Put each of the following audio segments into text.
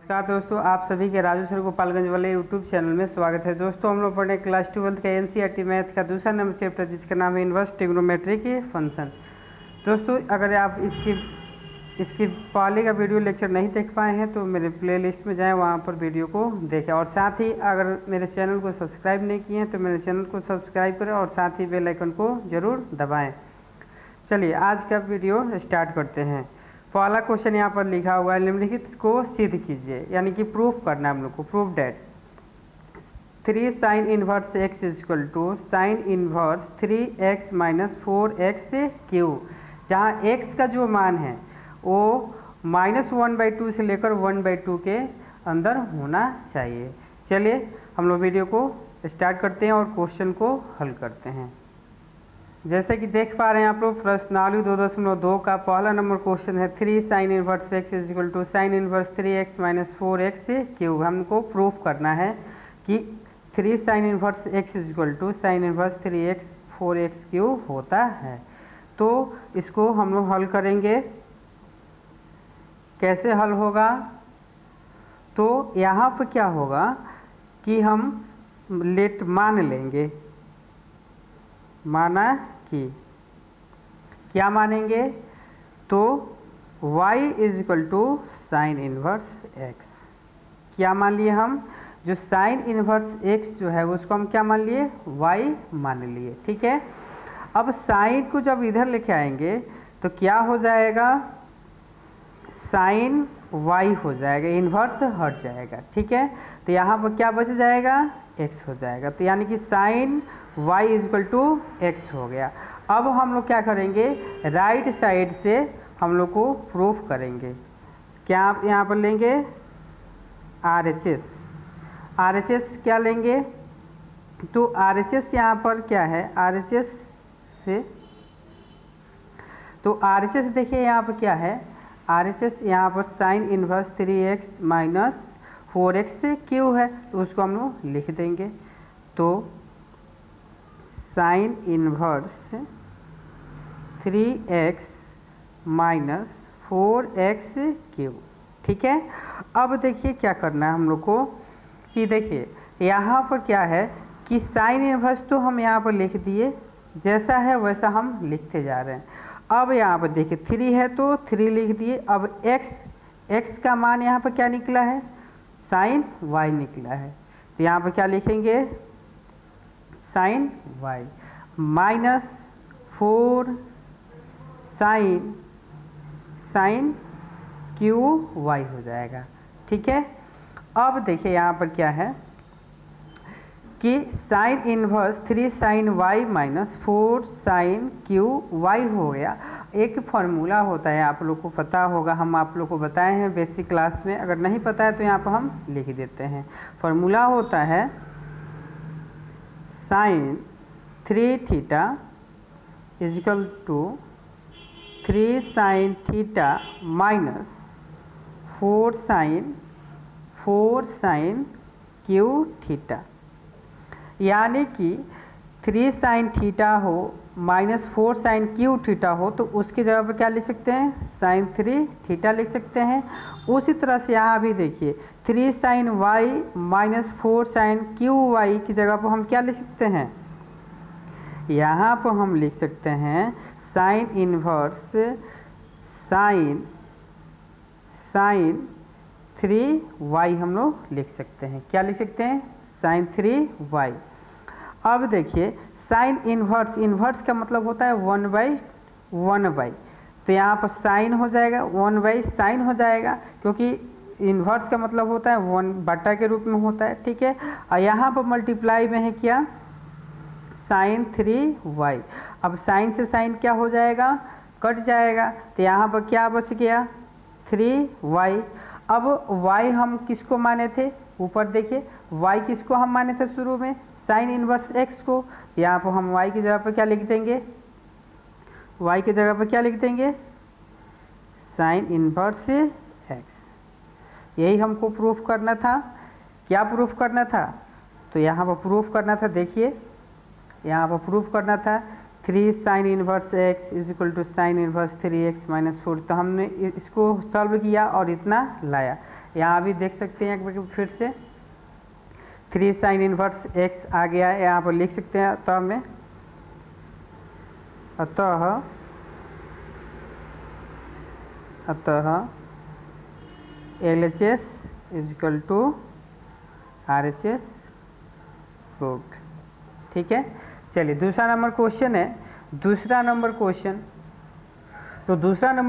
नमस्कार दोस्तों, आप सभी के राजू सर गोपालगंज वाले यूट्यूब चैनल में स्वागत है। दोस्तों हम लोग पढ़े क्लास 12 का एनसीईआरटी मैथ का दूसरा नंबर चैप्टर जिसका नाम है इन्वर्स ट्रिग्नोमेट्री के फंक्शन। दोस्तों अगर आप इसकी पहले का वीडियो लेक्चर नहीं देख पाए हैं तो मेरे प्लेलिस्ट में जाएं, वहां पर वीडियो को देखें। और साथ ही अगर मेरे चैनल को सब्सक्राइब नहीं किए हैं तो मेरे चैनल को सब्सक्राइब करें और साथ ही बेल आइकन को ज़रूर दबाएँ। चलिए आज का वीडियो स्टार्ट करते हैं। पहला क्वेश्चन यहाँ पर लिखा हुआ है, निम्नलिखित को सिद्ध कीजिए, यानी कि प्रूफ करना है हम लोग को। Proof that 3 sine inverse x equal to sine inverse 3x minus 4x cube, जहाँ x का जो मान है वो -1/2 से लेकर 1/2 के अंदर होना चाहिए। चलिए हम लोग वीडियो को स्टार्ट करते हैं और क्वेश्चन को हल करते हैं। जैसे कि देख पा रहे हैं आप लोग, प्रश्नावली 2.2 का पहला नंबर क्वेश्चन है 3 sine inverse x equal to sine inverse 3x minus 4x cube. हमको प्रूफ करना है कि 3 sine inverse x equal to sine inverse 3x 4x cube होता है। तो इसको हम लोग हल करेंगे। कैसे हल होगा? तो यहाँ पर क्या होगा कि हम मान लेंगे, माना कि क्या मानेंगे, तो y is equal to sine inverse x। क्या मान लिए हम? जो साइन इनवर्स x जो है उसको हम क्या मान लिए? y मान लिए। ठीक है। अब साइन को जब इधर लेके आएंगे तो क्या हो जाएगा? साइन y हो जाएगा, इन्वर्स हट जाएगा। ठीक है। तो यहाँ पर क्या बच जाएगा? x हो जाएगा। तो यानी कि sine y is equal to x हो गया। अब हम लोग क्या करेंगे? राइट साइड से हम लोग को प्रूफ करेंगे। क्या आप यहाँ पर लेंगे? RHS। RHS क्या लेंगे? तो RHS यहाँ पर क्या है? RHS से तो RHS देखिए यहाँ पर क्या है? RHS यहाँ पर sign inverse 3x minus 4x से क्यू है, तो उसको हम लोग लिख देंगे। तो sign inverse 3x minus 4x cube. ठीक है। अब देखिए क्या करना है हम लोग को कि देखिए यहाँ पर क्या है कि साइन इनवर्स तो हम यहाँ पर लिख दिए, जैसा है वैसा हम लिखते जा रहे हैं। अब यहाँ पर देखिए 3 है तो 3 लिख दिए। अब x का मान यहाँ पर क्या निकला है? साइन y निकला है। तो यहाँ पर क्या लिखेंगे? Sine y minus 4 sine cube y हो जाएगा। ठीक है। अब देखिए यहाँ पर क्या है कि sine inverse 3 sine y minus 4 sine cube y हो गया। एक फार्मूला होता है, आप लोग को पता होगा, हम आप लोग को बताए हैं बेसिक क्लास में। अगर नहीं पता है तो यहाँ पर हम लिख देते हैं। फार्मूला होता है sine 3 theta is equal to 3 sine theta minus 4 sine cube theta. यानी कि 3 साइन थीटा हो माइनस 4 साइन क्यू थीटा हो तो उसकी जगह पर क्या लिख सकते हैं? साइन 3 थीटा लिख सकते हैं। उसी तरह से यहाँ भी देखिए 3 sine y minus 4 sine cube y की जगह पर हम क्या लिख सकते हैं? यहाँ पर हम लिख सकते हैं साइन इनवर्स साइन 3y हम लोग लिख सकते हैं। क्या लिख सकते हैं? Sign 3y। अब देखिए साइन इन्वर्स का मतलब होता है 1/1। तो यहाँ पर साइन हो जाएगा 1/sin हो जाएगा, क्योंकि इन्वर्स का मतलब होता है 1/बटा के रूप में होता है। ठीक है। और यहाँ पर मल्टीप्लाई में है क्या? Sign 3y। अब साइन से साइन क्या हो जाएगा? कट जाएगा। तो यहाँ पर क्या बच गया? 3y। अब y हम किसको माने थे? ऊपर देखिए y किसको हम माने थे शुरू में? साइन इनवर्स x को। यहाँ पर हम y की जगह पर क्या लिख देंगे? y की जगह पर क्या लिख देंगे? Sign inverse x। यही हमको प्रूफ करना था। क्या प्रूफ करना था? तो यहाँ पर प्रूफ करना था, देखिए यहाँ पर प्रूफ करना था 3 sine inverse x is equal to sine inverse 3x minus 4। तो हमने इसको सॉल्व किया और इतना लाया। यहाँ भी देख सकते हैं एक बार फिर से 3 साइन इनवर्स x आ गया है, यहाँ पर लिख सकते हैं अतः में, अतः LHS is equal to RHS proved. ठीक है, चलिए दूसरा नंबर क्वेश्चन है। दूसरा नंबर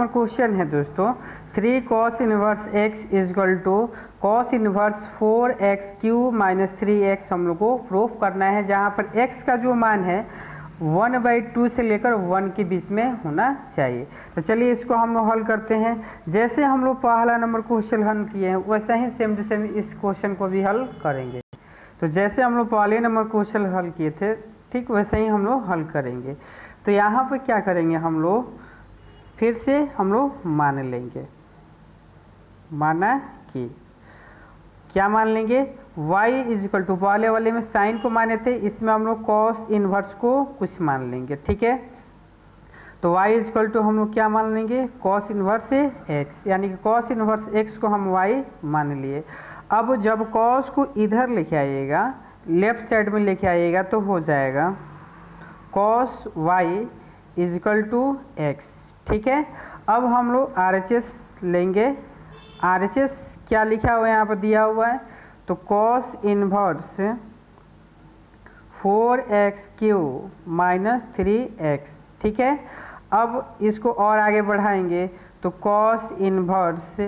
क्वेश्चन है दोस्तों 3 cos inverse x is equal to cos inverse 4x cube minus 3x हम लोग को प्रूफ करना है, जहाँ पर x का जो मान है 1/2 से लेकर 1 के बीच में होना चाहिए। तो चलिए इसको हम लोग हल करते हैं। जैसे हम लोग पहला नंबर क्वेश्चन हल किए हैं वैसा ही सेम टू सेम इस क्वेश्चन को भी हल करेंगे। तो जैसे हम लोग पहले नंबर क्वेश्चन हल किए थे ठीक वैसे ही हम लोग हल करेंगे। तो यहाँ पर क्या करेंगे, हम लोग फिर से हम लोग मान लेंगे, माना कि क्या मान लेंगे, y इजिकल टू पहले वाले में साइन को माने थे, इसमें हम लोग कॉस इनवर्स को कुछ मान लेंगे। ठीक है, तो y इजिकल टू हम लोग क्या मान लेंगे, कॉस इनवर्स x, यानी कि कॉस इनवर्स x को हम y मान लिए। अब जब कॉस को इधर लेके आइएगा, लेफ्ट साइड में लेके आइएगा, तो हो जाएगा cos y is equal to x। ठीक है, अब हम लोग RHS लेंगे। RHS क्या लिखा हुआ है यहाँ पर दिया हुआ है, तो cos inverse 4x cube minus 3x। ठीक है, अब इसको और आगे बढ़ाएंगे तो कॉस इनवर्स,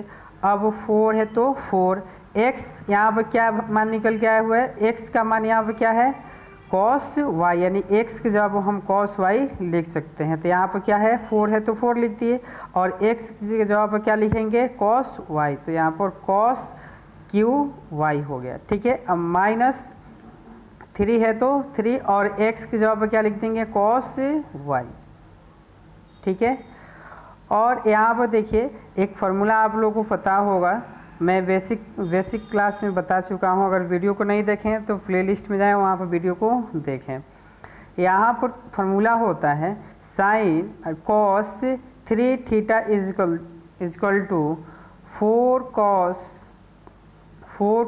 अब 4 है तो 4x, यहाँ पर क्या मान निकल के आया हुआ है, x का मान यहाँ पर क्या है कॉस y, यानी x की जगह हम कॉस y लिख सकते हैं। तो यहाँ पर क्या है 4 है तो 4 लिख दिए, और x की जगह पर क्या लिखेंगे कॉस y, तो यहाँ पर कॉस क्यू y हो गया। ठीक है, अब माइनस 3 है तो 3, और x की जगह पर क्या लिख देंगे कॉस y। ठीक है, और यहाँ पर देखिए एक फार्मूला आप लोगों को पता होगा, मैं बेसिक क्लास में बता चुका हूँ। अगर वीडियो को नहीं देखें तो प्लेलिस्ट में जाएं, वहाँ पर वीडियो को देखें। यहाँ पर फार्मूला होता है sine cos 3 theta is equal to 4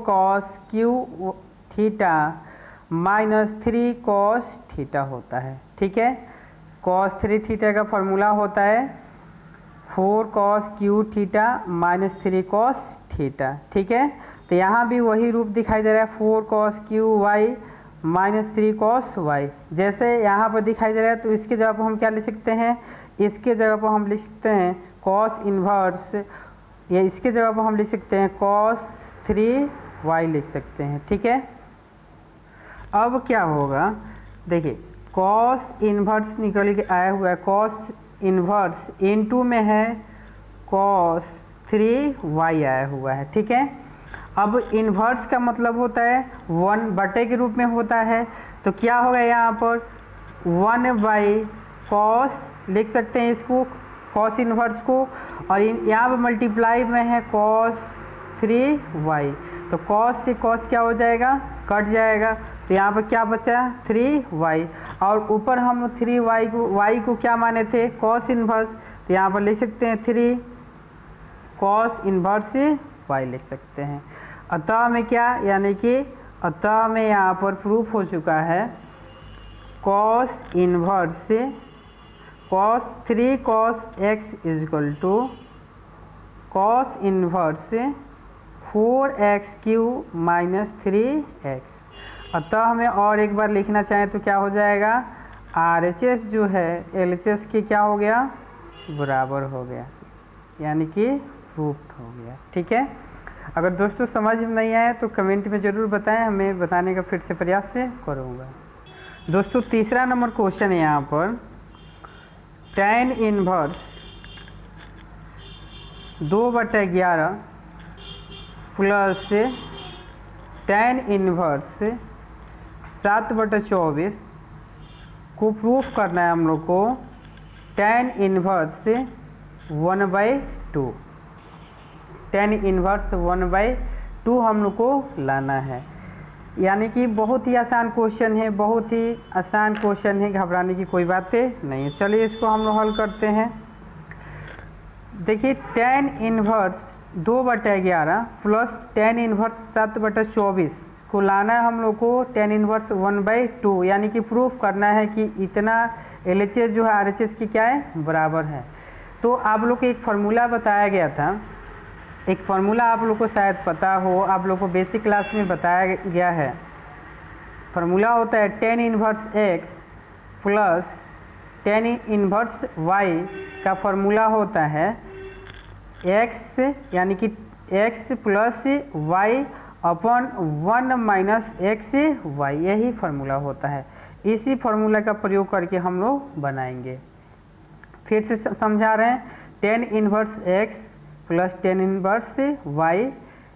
cos cube theta minus 3 cos theta होता है। ठीक है, कॉस 3 थीटा का फार्मूला होता है 4 cos cube theta minus 3 cos theta. ठीक है, तो यहाँ भी वही रूप दिखाई दे रहा है 4 cos cube y minus 3 cos y, जैसे यहाँ पर दिखाई दे रहा है। तो इसके जगह पर हम क्या लिख सकते हैं, इसके जगह पर हम लिख सकते हैं कॉस इन्वर्स, या इसके जगह पर हम लिख सकते हैं कॉस 3y लिख सकते हैं। ठीक है, अब क्या होगा, देखिए कॉस इन्वर्स निकल के आया हुआ है, कॉस इन्वर्स इनटू में है कॉस 3y आया हुआ है। ठीक है, अब इन्वर्स का मतलब होता है 1 बटे के रूप में होता है, तो क्या होगा यहाँ पर 1 कॉस लिख सकते हैं इसको, कॉस इन्वर्स को, और यहाँ पर मल्टीप्लाई में है कॉस 3y, तो कॉस से कॉस क्या हो जाएगा कट जाएगा, तो यहाँ पर क्या बचा 3y, और ऊपर हम 3y को क्या माने थे कॉस इन्वर्स, तो यहाँ पर लिख सकते हैं 3 कॉस इन्वर्स y लिख सकते हैं। अतः में क्या, यानी कि अतः में यहाँ पर प्रूफ हो चुका है cos inverse cos 3 cos x is equal to cos inverse 4x cube minus 3x। अतः हमें और एक बार लिखना चाहें तो क्या हो जाएगा, RHS जो है LHS के क्या हो गया बराबर हो गया, यानी कि प्रूफ हो गया। ठीक है, अगर दोस्तों समझ में नहीं आया तो कमेंट में ज़रूर बताएं, हमें बताने का फिर से प्रयास से करूँगा। दोस्तों तीसरा नंबर क्वेश्चन है यहाँ पर tan inverse 2/11 plus tan inverse 7/24 को प्रूफ करना है हम लोग को tan इनवर्स 1/2, tan इनवर्स 1/2 हम लोग को लाना है। यानी कि बहुत ही आसान क्वेश्चन है, बहुत ही आसान क्वेश्चन है, घबराने की कोई बातें नहीं है। चलिए इसको हम लोग हल करते हैं। देखिए tan inverse 2/11 plus tan inverse 7/24 को लाना है हम लोग को टेन इनवर्स 1/2, यानी कि प्रूफ करना है कि इतना LHS जो है RHS की क्या है बराबर है। तो आप लोग को एक फार्मूला बताया गया था, एक फार्मूला आप लोग को शायद पता हो, आप लोग को बेसिक क्लास में बताया गया है। फार्मूला होता है tan inverse x plus tan inverse y का फार्मूला होता है x यानी कि x plus y upon 1 minus x y, यही फार्मूला होता है। इसी फार्मूला का प्रयोग करके हम लोग बनाएंगे। फिर से समझा रहे हैं, ten inverse x plus tan inverse y,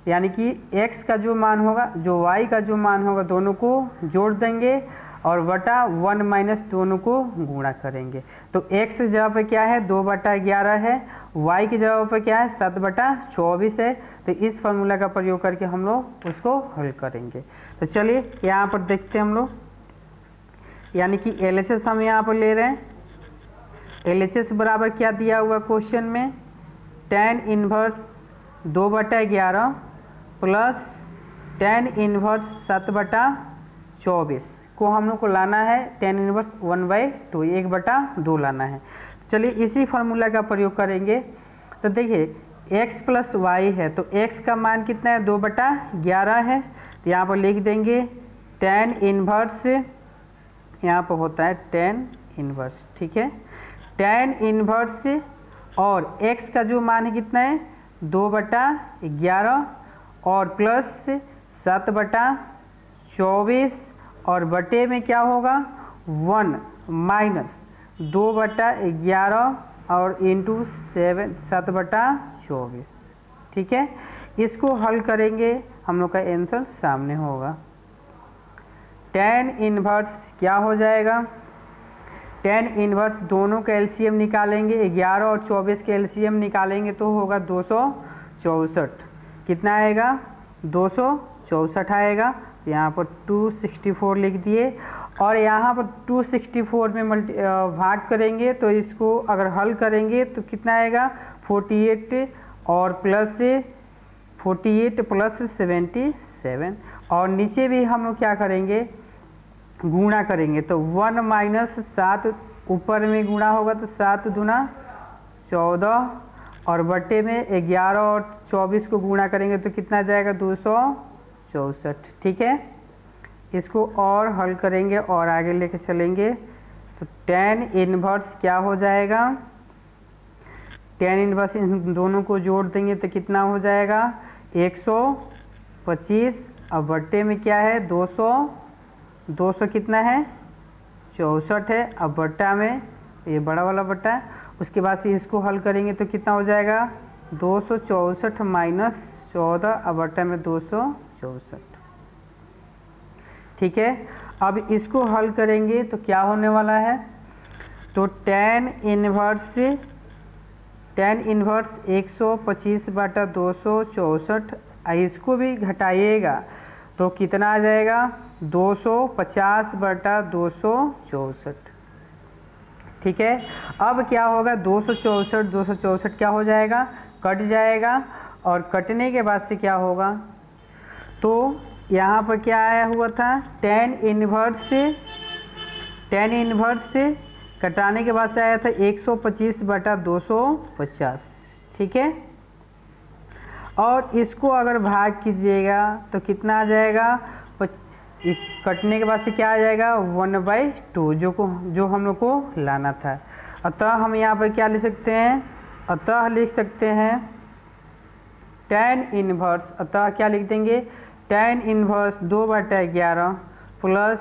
यानी कि x का जो मान होगा जो y का जो मान होगा दोनों को जोड़ देंगे और बटा 1 माइनस दोनों को गुणा करेंगे। तो x की जगह पे क्या है 2/11 है, y की जगह पे क्या है 7/24 है। तो इस फार्मूला का प्रयोग करके हम लोग उसको हल करेंगे। तो चलिए यहाँ पर देखते हैं हम लोग, यानी कि LHS हम यहाँ पर ले रहे हैं। LHS बराबर क्या दिया हुआ क्वेश्चन में, tan inverse 2/11 plus tan inverse 7/24 को हम लोग को लाना है टेन इनवर्स 1/2, 1/2 लाना है। चलिए इसी फार्मूला का प्रयोग करेंगे। तो देखिए x प्लस वाई है, तो x का मान कितना है 2/11 है। तो यहाँ पर लिख देंगे टेन इनवर्स, यहाँ पर होता है टेन इनवर्स, ठीक है, टेन इनवर्स और x का जो मान है कितना है 2/11 और प्लस 7/24 और बटे में क्या होगा 1 माइनस 2/11 और इंटू 7/24, ठीक है। इसको हल करेंगे, हम लोग का आंसर सामने होगा। टेन इनवर्स क्या हो जाएगा, टेन इनवर्स दोनों का LCM निकालेंगे, 11 और 24 के LCM निकालेंगे तो होगा 264। कितना आएगा 264 आएगा। यहाँ पर 264 लिख दिए और यहाँ पर 264 में भाग करेंगे तो इसको अगर हल करेंगे तो कितना आएगा 48 और प्लस 48 प्लस 77 और नीचे भी हम लोग क्या करेंगे गुणा करेंगे। तो 1 माइनस 7 ऊपर में गुणा होगा तो 7 दूना 14 और बटे में 11 और 24 को गुणा करेंगे तो कितना जाएगा 264, ठीक है। इसको और हल करेंगे और आगे लेके चलेंगे। तो टेन इनवर्स क्या हो जाएगा, टेन इनवर्स इन दोनों को जोड़ देंगे तो कितना हो जाएगा 125 और बटे में क्या है 200 कितना है 64 है। अब बट्टा में ये बड़ा वाला बट्टा है, उसके बाद से इसको हल करेंगे तो कितना हो जाएगा 264 माइनस 14 अब बट्टा में 264, ठीक है। अब इसको हल करेंगे तो क्या होने वाला है, तो टेन इनवर्स 125/264, इसको भी घटाइएगा तो कितना आ जाएगा 250/264, ठीक है। अब क्या होगा 264 क्या हो जाएगा कट जाएगा और कटने के बाद से क्या होगा, तो यहाँ पर क्या आया हुआ था टेन इनवर्स से कटाने के बाद से आया था 125/250, ठीक है। और इसको अगर भाग कीजिएगा तो कितना आ जाएगा, इस कटने के बाद से क्या आ जाएगा 1/2 जो हम लोग को लाना था। अतः हम यहाँ पर क्या लिख सकते हैं, अतः लिख सकते हैं टेन इनवर्स, अतः क्या लिख देंगे tan inverse 2/11 plus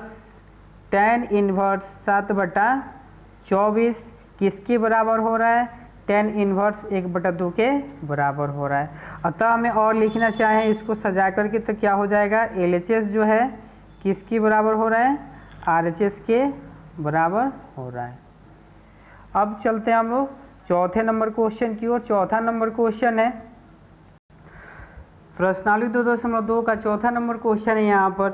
tan inverse 7/24 किसके बराबर हो रहा है, टेन इनवर्स 1/2 के बराबर हो रहा है। अतः हमें और लिखना चाहें इसको सजा करके तो क्या हो जाएगा LHS जो है किसके बराबर हो रहा है RHS के बराबर हो रहा है। अब चलते हैं हम लोग चौथे नंबर क्वेश्चन की ओर। चौथा नंबर क्वेश्चन है प्रश्नावली 2.2 का चौथा नंबर क्वेश्चन है यहाँ पर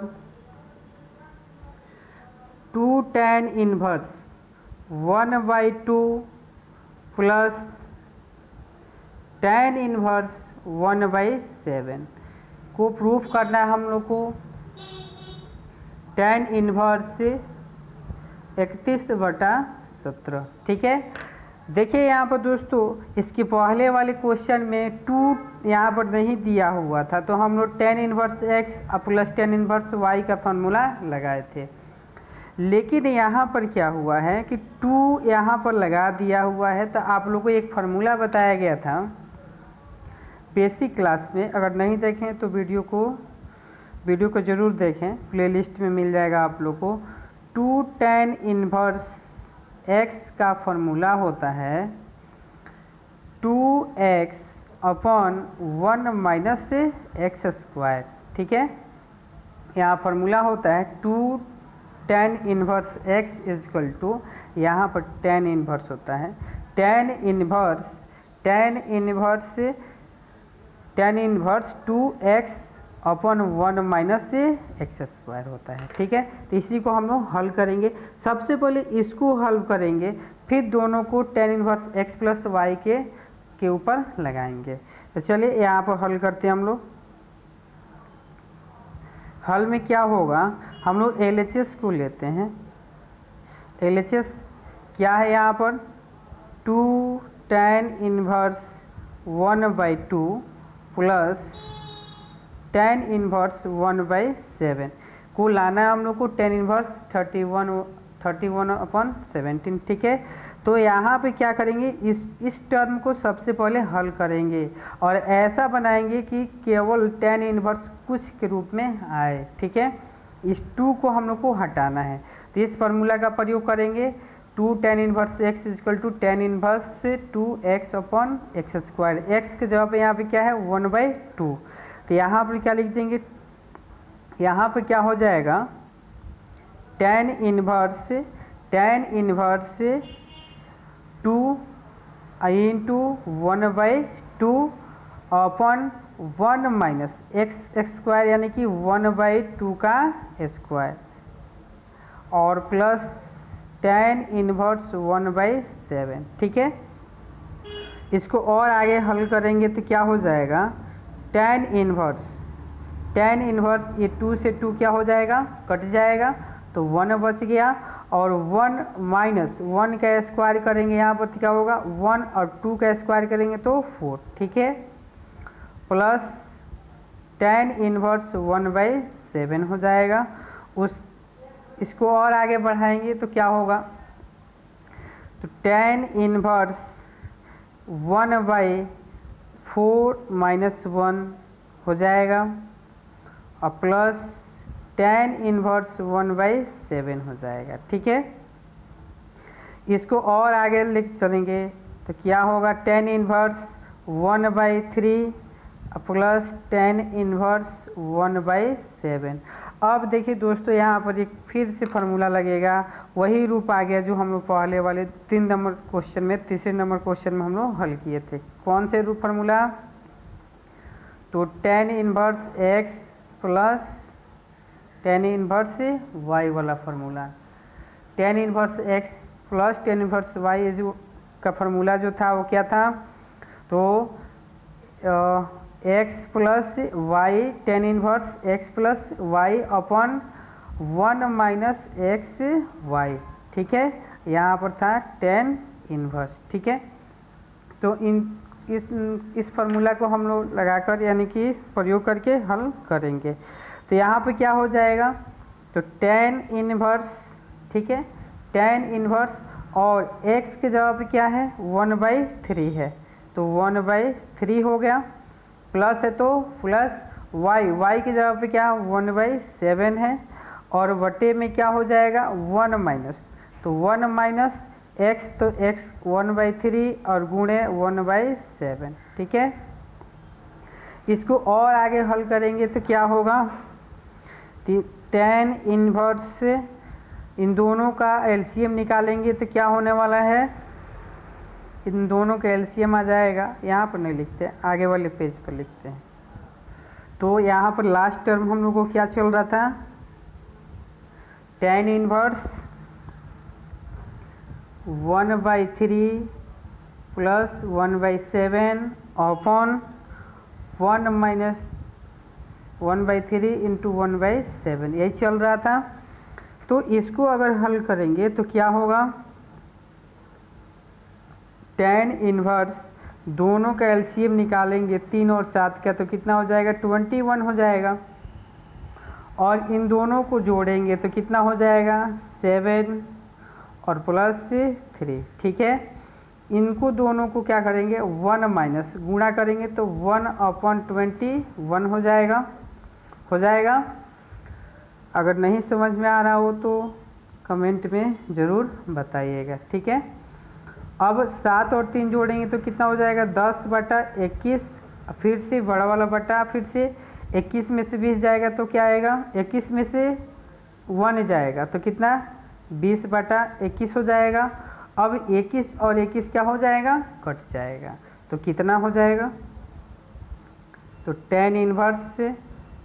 2 tan inverse 1/2 plus tan inverse 1/7 को प्रूफ करना है हम लोग को। tan इनवर्स 31/17, ठीक है। देखिए यहाँ पर दोस्तों, इसके पहले वाले क्वेश्चन में 2 यहाँ पर नहीं दिया हुआ था, तो हम लोग tan inverse x plus tan inverse y का फार्मूला लगाए थे। लेकिन यहाँ पर क्या हुआ है कि 2 यहाँ पर लगा दिया हुआ है, तो आप लोगों को एक फार्मूला बताया गया था बेसिक क्लास में। अगर नहीं देखें तो वीडियो को ज़रूर देखें, प्लेलिस्ट में मिल जाएगा आप लोग को। 2 tan इनवर्स x का फॉर्मूला होता है 2x upon 1 minus x square, ठीक है। यहाँ फार्मूला होता है 2 tan inverse x is equal to, यहाँ पर tan इनवर्स होता है tan inverse 2x upon 1 minus x square होता है, ठीक है। तो इसी को हम लोग हल करेंगे। सबसे पहले इसको हल करेंगे, फिर दोनों को tan inverse x plus y के ऊपर लगाएंगे। तो चलिए यहाँ पर हल करते हैं हम लोग। हल में क्या होगा, हम लोग LHS को लेते हैं। LHS क्या है यहाँ पर 2 tan inverse 1/2 plus tan inverse 1/7 को लाना है हम लोग को tan इनवर्स 31/17, ठीक है। तो यहाँ पे क्या करेंगे, इस टर्म को सबसे पहले हल करेंगे और ऐसा बनाएंगे कि केवल tan इनवर्स कुछ के रूप में आए, ठीक है। इस 2 को हम लोग को हटाना है, तो इस फार्मूला का प्रयोग करेंगे। 2 tan inverse x is equal to tan inverse 2x upon x square. X के जगह पे यहाँ पे क्या है 1/2, तो यहाँ पर क्या लिख देंगे, यहाँ पर क्या हो जाएगा tan inverse 2 into 1/2 upon 1 minus x square यानी कि 1/2 का स्क्वायर और प्लस tan इनवर्स 1/7, ठीक है। इसको और आगे हल करेंगे तो क्या हो जाएगा tan इनवर्स ये 2 से 2 क्या हो जाएगा, कट जाएगा, तो 1 बच गया। और 1 माइनस 1 का स्क्वायर करेंगे, यहाँ पर क्या होगा 1 और 2 का स्क्वायर करेंगे तो 4, ठीक है। प्लस tan इनवर्स 1/7 हो जाएगा। इसको और आगे बढ़ाएंगे तो क्या होगा, तो tan इनवर्स 1/4 माइनस 1 हो जाएगा और प्लस tan इनवर्स 1/7 हो जाएगा, ठीक है। इसको और आगे लिख चलेंगे तो क्या होगा tan inverse 1/3 plus tan inverse 1/7। अब देखिए दोस्तों, यहाँ पर एक फिर से फार्मूला लगेगा, वही रूप आ गया जो हम लोग पहले वाले 3 नंबर क्वेश्चन में, तीसरे नंबर क्वेश्चन में हम लोग हल किए थे। कौन से रूप फार्मूला, तो tan inverse x plus tan inverse y वाला formula. tan inverse x plus tan inverse y जो का फार्मूला जो था वो क्या था, तो x plus y tan inverse x plus y upon 1 minus x y, ठीक है। यहाँ पर था tan इनवर्स, ठीक है। तो इस फार्मूला को हम लोग लगाकर यानी कि प्रयोग करके हल करेंगे। तो यहाँ पे क्या हो जाएगा, तो tan इनवर्स, ठीक है, tan इनवर्स और x के जगह पे क्या है 1/3 है, तो 1/3 हो गया। प्लस है तो प्लस y की जगह पे क्या 1/7 है और बटे में क्या हो जाएगा 1 माइनस, तो 1 माइनस x, तो x 1/3 और गुणे 1/7, ठीक है। इसको और आगे हल करेंगे तो क्या होगा, tan इनवर्स इन दोनों का एलसीएम निकालेंगे तो क्या होने वाला है, इन दोनों का एलसीएम आ जाएगा। यहाँ पर नहीं लिखते, आगे वाले पेज पर लिखते हैं। तो यहाँ पर लास्ट टर्म हम लोग को क्या चल रहा था, tan inverse 1/3 plus 1/7 upon 1 minus 1/3 into 1/7 यही चल रहा था। तो इसको अगर हल करेंगे तो क्या होगा, tan इन्वर्स दोनों का एलसीएम निकालेंगे 3 और 7 का, तो कितना हो जाएगा 21 हो जाएगा। और इन दोनों को जोड़ेंगे तो कितना हो जाएगा 7 और प्लस 3, ठीक है। इनको दोनों को क्या करेंगे 1 माइनस गुणा करेंगे तो 1/21 हो जाएगा। अगर नहीं समझ में आ रहा हो तो कमेंट में ज़रूर बताइएगा, ठीक है। अब 7 और 3 जोड़ेंगे तो कितना हो जाएगा 10/21, फिर से बड़ा वाला बटा, फिर से 21 में से 20 जाएगा तो क्या आएगा 21 में से 1 जाएगा तो कितना 20/21 हो जाएगा। अब 21 और 21 क्या हो जाएगा कट जाएगा, तो कितना हो जाएगा, तो tan इन्वर्स से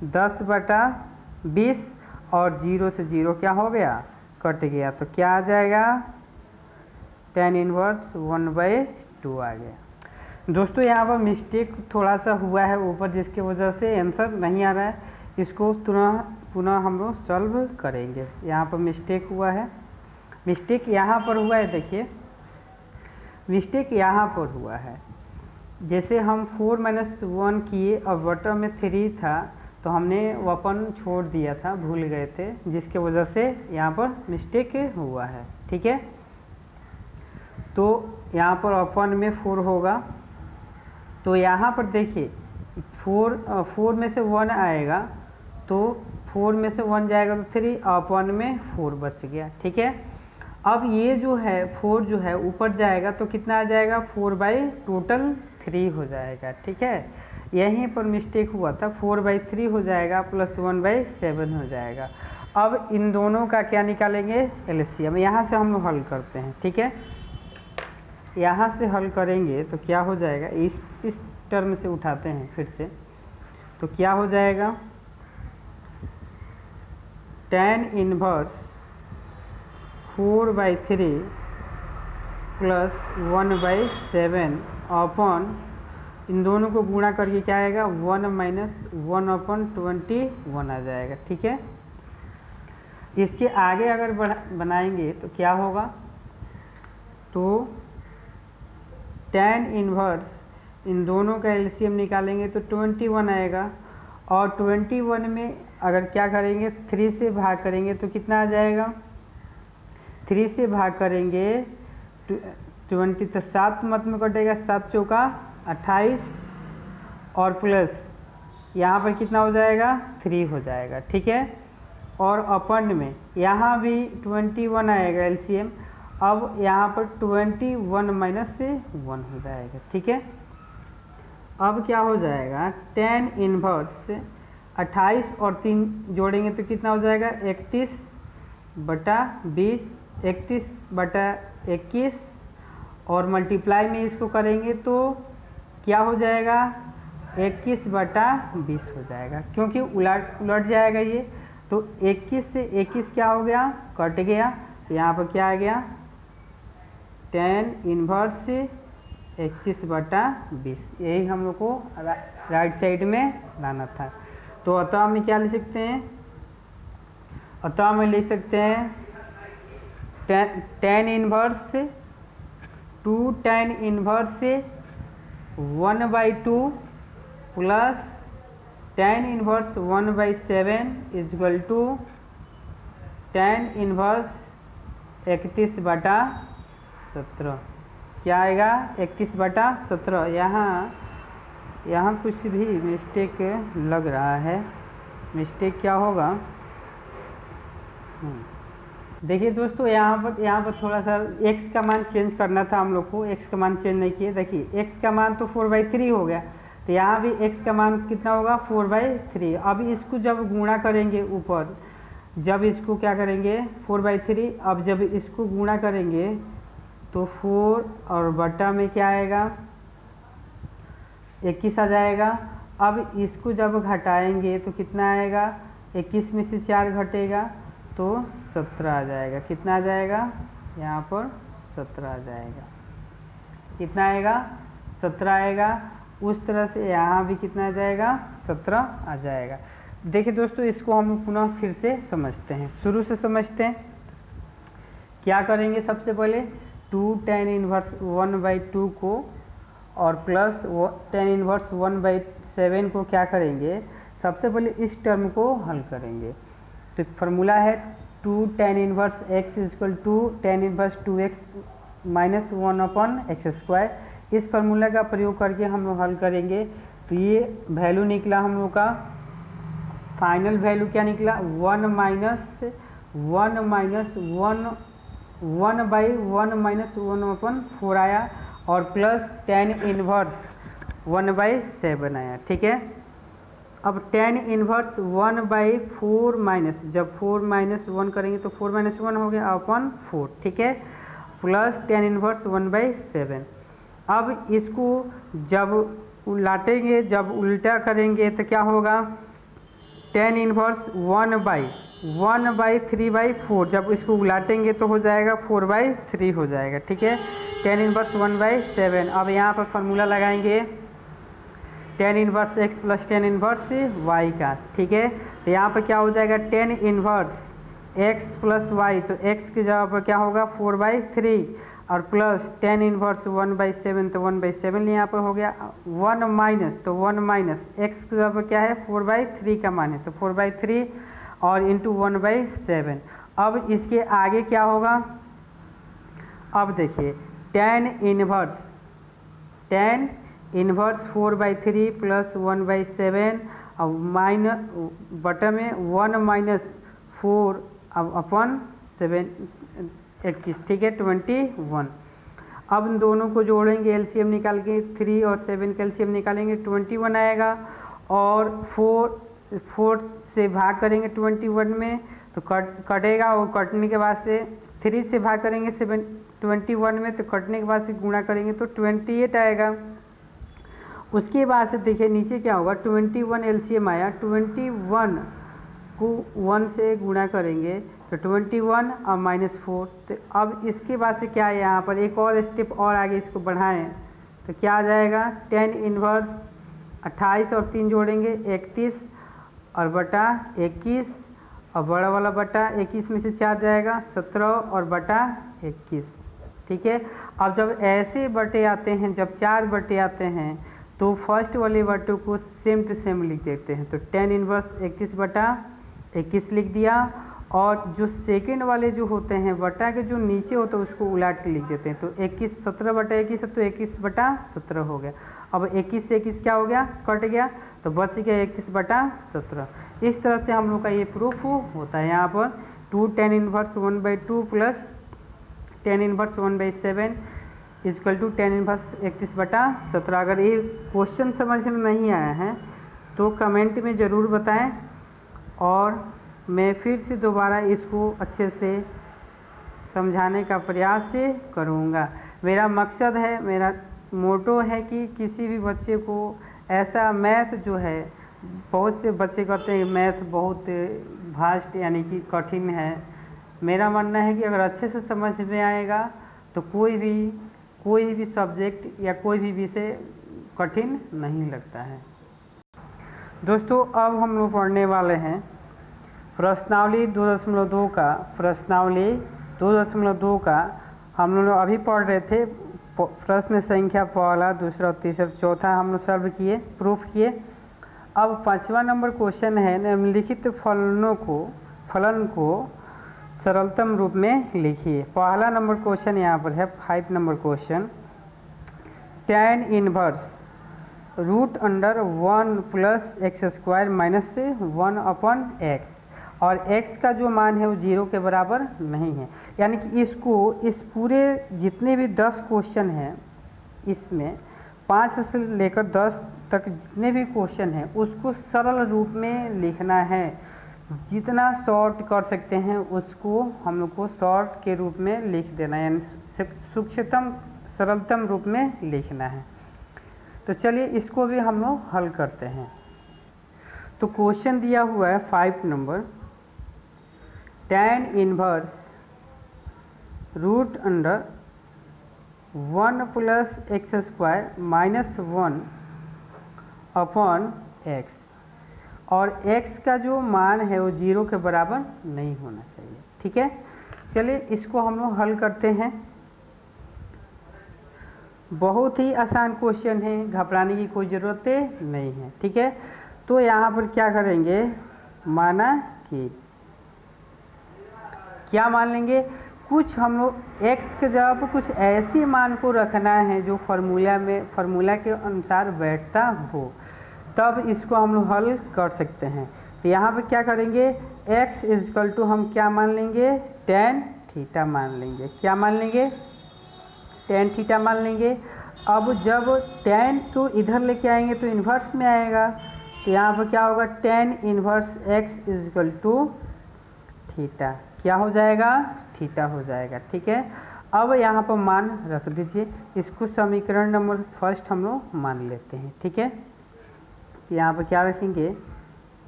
10/20 और 0 से 0 क्या हो गया कट गया, तो क्या आ जाएगा tan इन्वर्स 1/2 आ गया। दोस्तों यहाँ पर मिस्टेक थोड़ा सा हुआ है ऊपर, जिसकी वजह से आंसर नहीं आ रहा है। इसको पुनः हम लोग सॉल्व करेंगे। यहाँ पर मिस्टेक हुआ है, मिस्टेक यहाँ पर हुआ है, देखिए मिस्टेक यहाँ पर हुआ है। जैसे हम 4 - 1 किए और बटा में 3 था तो हमने अपन छोड़ दिया था, भूल गए थे, जिसके वजह से यहाँ पर मिस्टेक हुआ है, ठीक है। तो यहाँ पर अपन में 4 होगा, तो यहाँ पर देखिए 4 में से 1 आएगा तो 4 में से 1 जाएगा तो 3, अपन में 4 बच गया, ठीक है। अब ये जो है 4 जो है ऊपर जाएगा तो कितना आ जाएगा 4/3 हो जाएगा, ठीक है। यहीं पर मिस्टेक हुआ था, 4/3 हो जाएगा प्लस 1/7 हो जाएगा। अब इन दोनों का क्या निकालेंगे एलसीएम, यहाँ से हम हल करते हैं, ठीक है। यहाँ से हल करेंगे तो क्या हो जाएगा, इस टर्म से उठाते हैं फिर से, तो क्या हो जाएगा tan इन्वर्स 4/3 प्लस 1/7 अपॉन इन दोनों को गुणा करके क्या आएगा 1 माइनस 1/21 आ जाएगा, ठीक है। इसके आगे अगर बनाएंगे तो क्या होगा, तो tan इन्वर्स इन दोनों का एलसीएम निकालेंगे तो 21 आएगा। और 21 में अगर क्या करेंगे 3 से भाग करेंगे तो कितना आ जाएगा, 3 से भाग करेंगे 20 तो 7 मत में कटेगा, 7 चौका 28 और प्लस यहाँ पर कितना हो जाएगा 3 हो जाएगा, ठीक है। और अपन में यहाँ भी 21 आएगा एलसीएम, अब यहाँ पर 21 माइनस से 1 हो जाएगा, ठीक है। अब क्या हो जाएगा tan इन्वर्स 28 और 3 जोड़ेंगे तो कितना हो जाएगा 31/20, 31/21 और मल्टीप्लाई में इसको करेंगे तो क्या हो जाएगा 21/20 हो जाएगा, क्योंकि उलट जाएगा ये, तो 21 से 21 क्या हो गया कट गया, तो यहाँ पर क्या आ गया tan इन्वर्स 21/20, यही हम लोग को राइट साइड में लाना था। तो अतः में क्या लिख सकते हैं, अतः में लिख सकते हैं tan inverse 2 tan inverse 1/2 plus tan inverse 1/7 equal to tan inverse 31/17। क्या आएगा 31/17। यहाँ कुछ भी मिस्टेक लग रहा है, मिस्टेक क्या होगा, देखिए दोस्तों यहाँ पर थोड़ा सा x का मान चेंज करना था हम लोग को, x का मान चेंज नहीं किए। देखिए x का मान तो 4/3 हो गया, तो यहाँ भी x का मान कितना होगा 4/3। अब इसको जब गुणा करेंगे ऊपर, जब इसको क्या करेंगे 4/3, अब जब इसको गुणा करेंगे तो 4 और बटा में क्या आएगा 21 आ जाएगा। अब इसको जब घटाएंगे तो कितना आएगा, 21 में से 4 घटेगा तो 17 आ जाएगा। कितना आ जाएगा, यहाँ पर 17 आ जाएगा। कितना आएगा 17 आएगा। उस तरह से यहाँ भी कितना आ जाएगा, 17 आ जाएगा। देखिए दोस्तों, इसको हम पुनः फिर से समझते हैं, शुरू से समझते हैं। क्या करेंगे, सबसे पहले 2 tan इनवर्स 1/2 को और प्लस tan इनवर्स 1/7 को क्या करेंगे, सबसे पहले इस टर्म को हल करेंगे। तो फॉर्मूला है 2 tan inverse x equal to tan inverse 2x minus 1/x²। इस फार्मूला का प्रयोग करके हम लोग हल करेंगे। तो ये वैल्यू निकला हम लोग का, फाइनल वैल्यू क्या निकला, 1 माइनस 1/1-1/4 आया और प्लस tan इनवर्स 1/7 आया। ठीक है, अब tan इनवर्स 1/4 माइनस, जब 4 माइनस 1 करेंगे तो 4 माइनस 1 हो गया अपॉन 4। ठीक है, प्लस tan इनवर्स 1/7। अब इसको जब उलटेंगे, जब उल्टा करेंगे तो क्या होगा, tan इनवर्स 1/3/4, जब इसको उलटेंगे तो हो जाएगा 4/3 हो जाएगा। ठीक है, tan इनवर्स 1/7। अब यहाँ पर फार्मूला लगाएंगे tan inverse x plus tan inverse y का। ठीक है, तो यहाँ पर क्या हो जाएगा, tan inverse x plus y, तो x की जगह पर क्या होगा 4/3 और प्लस tan इनवर्स 1/7, तो 1/7 यहाँ पर हो गया, 1 माइनस, तो 1 माइनस x की जगह पर क्या है 4/3 का मान है, तो 4/3 और इंटू 1/7। अब इसके आगे क्या होगा, अब देखिए tan इनवर्स 4/3 प्लस 1/7 और माइनस बटा में 1 माइनस 4 अपन 7 21। ठीक है, 21। अब इन दोनों को जोड़ेंगे, एलसीएम निकाल के 3 और 7 का एलसीएम निकालेंगे, 21 आएगा और 4 से भाग करेंगे 21 में तो कटेगा, और कटने के बाद से 3 से भाग करेंगे 21 में तो कटने के बाद से गुणा करेंगे तो 28 आएगा। उसके बाद से देखिए नीचे क्या होगा, 21 एलसीएम आया, 21 को 1 से गुणा करेंगे तो 21 और माइनस 4। तो अब इसके बाद से क्या है, यहाँ पर एक और स्टेप और आगे इसको बढ़ाएं तो क्या आ जाएगा, tan इनवर्स 28 और 3 जोड़ेंगे 31 और बटा 21 और बड़ा वाला बटा 21 में से 4 जाएगा 17 और बटा 21। ठीक है, अब जब ऐसे बटे आते हैं, जब 4 बटे आते हैं तो फर्स्ट वाले बटे को सेम टू सेम लिख देते हैं। तो tan इनवर्स 21/21 लिख दिया, और जो सेकेंड वाले जो होते हैं बटा के जो नीचे होता है उसको उलट के लिख देते हैं। तो 21 17/21 तो 21/17 हो गया। अब 21 से 21 क्या हो गया, कट गया, तो बच गया 21/17। इस तरह से हम लोग का ये प्रूफ होता है। यहाँ पर 2 tan inverse 1/2 plus tan inverse 1/7 equal to tan inverse 21/17। अगर ये क्वेश्चन समझ में नहीं आया है तो कमेंट में ज़रूर बताएं, और मैं फिर से दोबारा इसको अच्छे से समझाने का प्रयास करूँगा। मेरा मकसद है, मेरा मोटो है कि किसी भी बच्चे को ऐसा मैथ जो है, बहुत से बच्चे कहते हैं मैथ बहुत भास्ट यानी कि कठिन है। मेरा मानना है कि अगर अच्छे से समझ में आएगा तो कोई भी सब्जेक्ट या कोई भी विषय कठिन नहीं लगता है। दोस्तों, अब हम लोग पढ़ने वाले हैं प्रश्नावली 2.2 का। प्रश्नावली 2.2 का हम लोग अभी पढ़ रहे थे, प्रश्न संख्या पहला, दूसरा, तीसरा, चौथा हम लोग सॉल्व किए, प्रूफ किए। अब 5वां नंबर क्वेश्चन है, निम्नलिखित फलन को सरलतम रूप में लिखिए। पहला नंबर क्वेश्चन यहाँ पर है 5 number question, tan inverse √1 plus x² minus 1/x, और x का जो मान है वो 0 के बराबर नहीं है। यानी कि इस पूरे जितने भी 10 क्वेश्चन हैं, इसमें 5 से लेकर 10 तक जितने भी क्वेश्चन हैं उसको सरल रूप में लिखना है। जितना शॉर्ट कर सकते हैं उसको हम लोग को शॉर्ट के रूप में लिख देना है, यानी सूक्ष्मतम सरलतम रूप में लिखना है। तो चलिए इसको भी हम लोग हल करते हैं। तो क्वेश्चन दिया हुआ है 5 number, tan inverse √1 plus x² minus 1 upon x, और x का जो मान है वो 0 के बराबर नहीं होना चाहिए। ठीक है, चलिए इसको हम लोग हल करते हैं। बहुत ही आसान क्वेश्चन है, घबराने की कोई ज़रूरत नहीं है। ठीक है, तो यहाँ पर क्या करेंगे, माना कि क्या मान लेंगे, कुछ हम लोग x के जगह पर कुछ ऐसी मान को रखना है जो फार्मूला के अनुसार बैठता हो, तब इसको हम लोग हल कर सकते हैं। तो यहाँ पे क्या करेंगे, x इजकल टू हम क्या मान लेंगे, tan थीटा मान लेंगे। क्या मान लेंगे, tan थीटा मान लेंगे। अब जब tan को इधर लेके आएंगे तो इन्वर्स में आएगा, तो यहाँ पर क्या होगा, tan inverse x is equal to theta, क्या हो जाएगा, थीटा हो जाएगा। ठीक है, अब यहाँ पर मान रख दीजिए, इसको समीकरण नंबर फर्स्ट हम लोग मान लेते हैं। ठीक है, यहाँ पर क्या रखेंगे,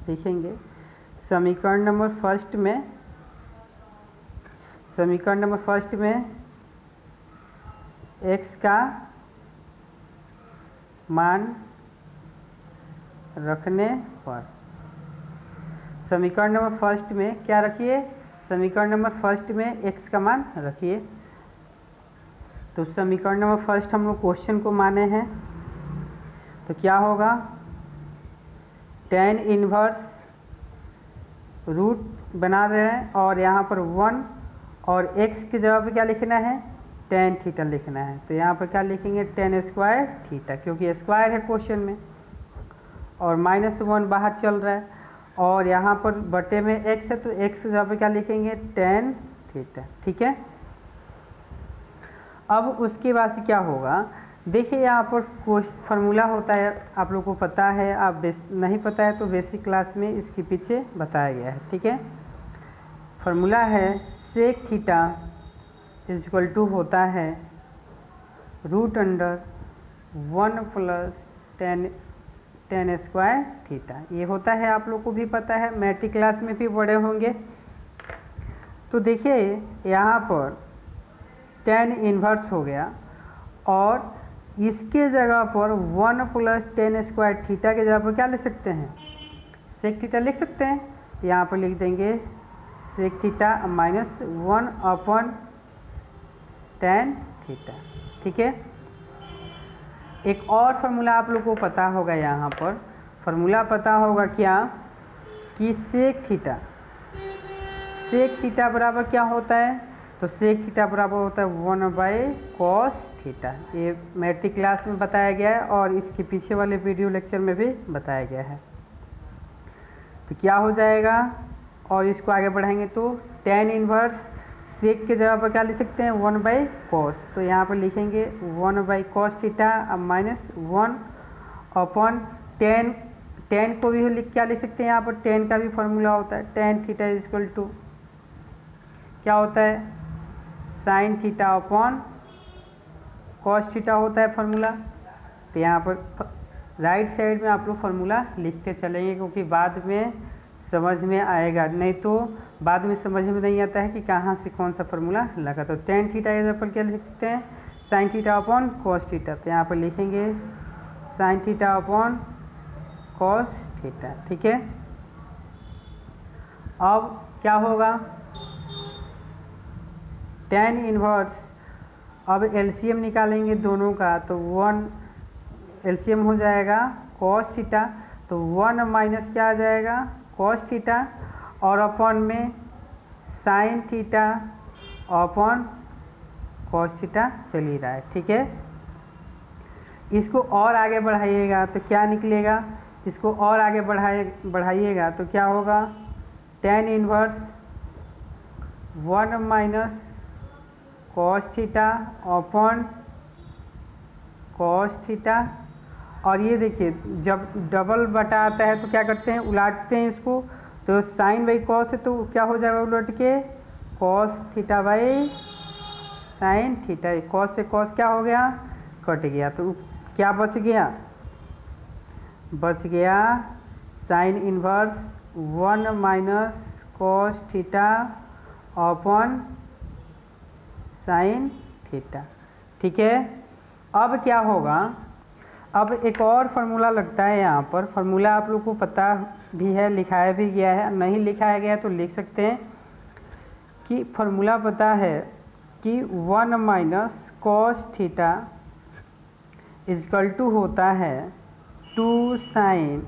लिखेंगे समीकरण नंबर फर्स्ट में x का मान रखने पर, समीकरण नंबर फर्स्ट में क्या रखिए, समीकरण नंबर फर्स्ट में x का मान रखिए। तो समीकरण नंबर फर्स्ट हम लोग क्वेश्चन को माने हैं, तो क्या होगा, tan इन्वर्स रूट बना रहे हैं और यहाँ पर 1 और x की जगह पे क्या लिखना है, tan थीटा लिखना है। तो यहाँ पर क्या लिखेंगे, tan स्क्वायर थीटा, क्योंकि स्क्वायर है क्वेश्चन में, और -1 बाहर चल रहा है, और यहाँ पर बटे में x है तो x की जगह पे क्या लिखेंगे, tan थीटा। ठीक है, अब उसके बाद से क्या होगा, देखिए यहाँ पर फार्मूला होता है, आप लोग को पता है, आप नहीं पता है तो बेसिक क्लास में इसके पीछे बताया गया है। ठीक है, फार्मूला है सेक थीटा इजक्वल टू होता है √1 प्लस tan स्क्वायर थीटा, ये होता है, आप लोग को भी पता है, मैट्रिक क्लास में भी पढ़े होंगे। तो देखिए यहाँ पर tan इन्वर्स हो गया, और इसके जगह पर 1 प्लस tan स्क्वायर थीटा के जगह पर क्या लिख सकते हैं, सेक थीटा लिख सकते हैं। तो यहाँ पर लिख देंगे sec theta -1 upon tan theta. ठीक है, एक और फार्मूला आप लोग को पता होगा, यहाँ पर फार्मूला पता होगा क्या, कि सेक थीटा बराबर क्या होता है, तो सेक थीटा बराबर होता है 1/cos थीटा। ये मैट्रिक क्लास में बताया गया है और इसके पीछे वाले वीडियो लेक्चर में भी बताया गया है। तो क्या हो जाएगा, और इसको आगे बढ़ाएंगे तो tan इन्वर्स सेक के जगह पर क्या लिख सकते हैं, 1/cos, तो यहाँ पर लिखेंगे 1/cos थीटा -1 अपॉन tan को भी क्या लिख सकते हैं, यहाँ पर tan का भी फार्मूला होता है, tan थीटा इजक्वल टू क्या होता है, sine theta upon cos theta होता है फार्मूला। तो यहाँ पर राइट साइड में आप लोग फार्मूला लिखते चलेंगे, क्योंकि बाद में समझ में आएगा, नहीं तो बाद में समझ में नहीं आता है कि कहाँ से कौन सा फार्मूला लगा। तो tan थीटा के जगह पर क्या लिख सकते हैं, sine theta upon cos theta, तो यहाँ पर लिखेंगे sine theta upon cos theta. ठीक है, अब क्या होगा, tan इन्वर्स, अब एलसीएम निकालेंगे दोनों का, तो 1 एलसीएम हो जाएगा cos थीटा, तो 1 माइनस क्या आ जाएगा, cos थीटा, और अपॉन में sine theta upon cos theta चल ही रहा है। ठीक है, इसको और आगे बढ़ाइएगा तो क्या निकलेगा, इसको और आगे बढ़ाइएगा तो क्या होगा, tan inverse 1 minus cos theta upon cos theta, और ये देखिए जब डबल बटा आता है तो क्या करते हैं, उलाटते हैं इसको, तो साइन बाई कॉस है तो क्या हो जाएगा उलट के, cos theta by sine theta, cos से कॉस क्या हो गया, कट गया, तो क्या बच गया sign inverse 1 minus cos theta upon sine theta. ठीक है, अब क्या होगा, अब एक और फार्मूला लगता है यहाँ पर, फार्मूला आप लोग को पता भी है, लिखाया भी गया है, नहीं लिखाया गया तो लिख सकते हैं कि फार्मूला पता है कि 1 minus cos theta is equal to होता है 2 sine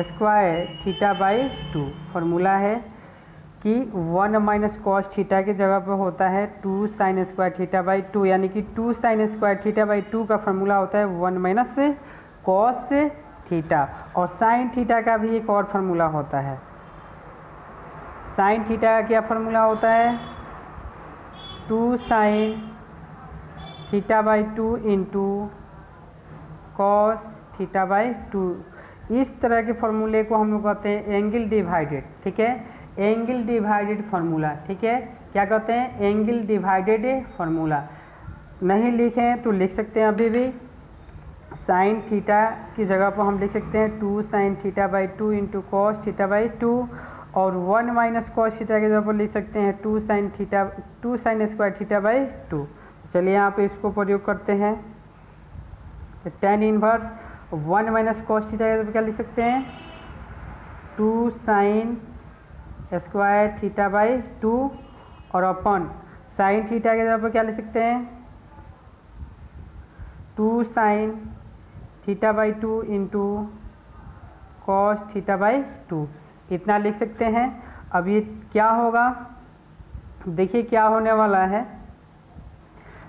square theta by 2। Formula है कि 1 माइनस कॉस थीटा की जगह पर होता है 2 साइन स्क्वायर थीटा बाई 2, यानी कि 2 साइन स्क्वायर थीटा बाई 2 का फार्मूला होता है 1 माइनस कॉस थीटा। और साइन थीटा का भी एक और फार्मूला होता है। साइन थीटा का क्या फार्मूला होता है? 2 sine theta by 2 into cos theta by 2। इस तरह के फार्मूले को हम लोग कहते हैं एंगल डिवाइडेड, ठीक है, एंगल डिवाइडेड फार्मूला, ठीक है। क्या कहते हैं? Angle divided formula. नहीं लिखे तो लिख सकते हैं अभी भी, साइन थीटा की जगह पर हम लिख सकते हैं 2 sine theta by 2 into cos theta by 2, और 1 माइनस कॉस थीटा की जगह पर लिख सकते हैं 2 साइन स्क्वायर थीटा बाई 2। चलिए यहाँ पे इसको प्रयोग करते हैं। तो tan inverse 1 minus cos theta की जगह पर क्या लिख सकते हैं? 2 साइन स्क्वायर थीटा बाई 2, और अपन साइन थीटा की जगह पर क्या लिख सकते हैं? 2 sine theta by 2 into cos theta by 2, इतना लिख सकते हैं। अब ये क्या होगा, देखिए क्या होने वाला है।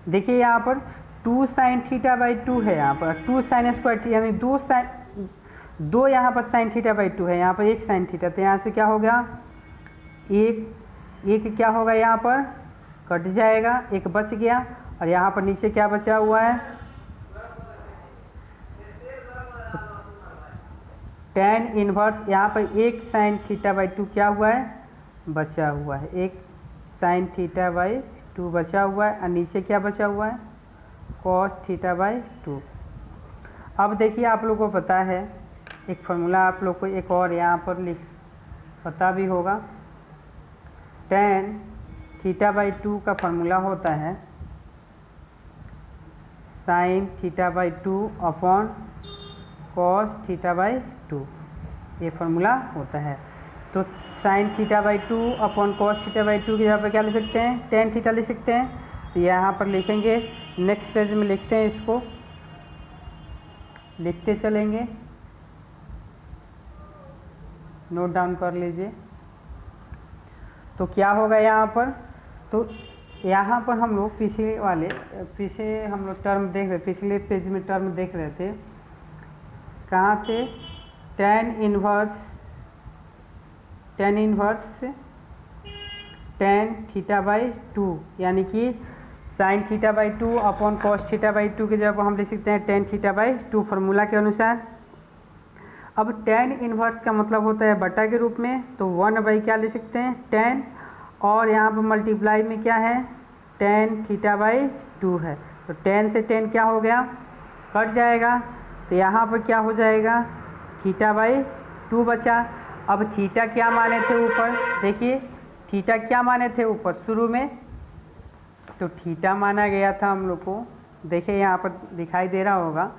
देखिए यहाँ पर 2 साइन थीटा बाई 2 है, यहाँ पर 2 साइन स्क्वायर थीटा, यानी 2 यहाँ पर साइन थीटा बाई 2 है, यहाँ पर 1 साइन थीटा, तो यहाँ से क्या हो गया, एक क्या होगा, यहाँ पर कट जाएगा, एक बच गया, और यहाँ पर नीचे क्या बचा हुआ है? tan इनवर्स, यहाँ पर 1 साइन थीटा बाई 2 क्या हुआ है? बचा हुआ है, 1 साइन थीटा बाई 2 बचा हुआ है, और नीचे क्या बचा हुआ है? Cos theta by 2। अब देखिए आप लोग को पता है एक फार्मूला, आप लोग को एक और यहाँ पर पता भी होगा। tan थीटा बाई 2 का फार्मूला होता है sine theta by 2 upon cos theta by 2, ये फार्मूला होता है। तो sine theta by 2 upon cos theta by 2 की जगह पर क्या लिख सकते हैं? tan थीटा लिख सकते हैं। तो यहाँ पर लिखेंगे, नेक्स्ट पेज में लिखते हैं, इसको लिखते चलेंगे, नोट डाउन कर लीजिए। तो क्या होगा यहाँ पर? तो यहाँ पर हम लोग पीछे हम लोग टर्म देख रहे, पिछले पेज में टर्म देख रहे थे, कहाँ थे? tan inverse tan theta by 2, यानी कि sine theta by 2 upon cos theta by 2 की जगह पर हम लिख सकते हैं tan थीटा बाई 2 फार्मूला के अनुसार। अब tan इनवर्स का मतलब होता है बटा के रूप में, तो 1 बाई क्या लिख सकते हैं? tan, और यहाँ पर मल्टीप्लाई में क्या है? tan थीटा बाई 2 है, तो tan से tan क्या हो गया? कट जाएगा, तो यहाँ पर क्या हो जाएगा? थीटा बाई 2 बचा। अब थीटा क्या माने थे ऊपर? देखिए थीटा क्या माने थे ऊपर शुरू में? तो थीटा माना गया था हम लोग को, देखिए यहाँ पर दिखाई दे रहा होगा,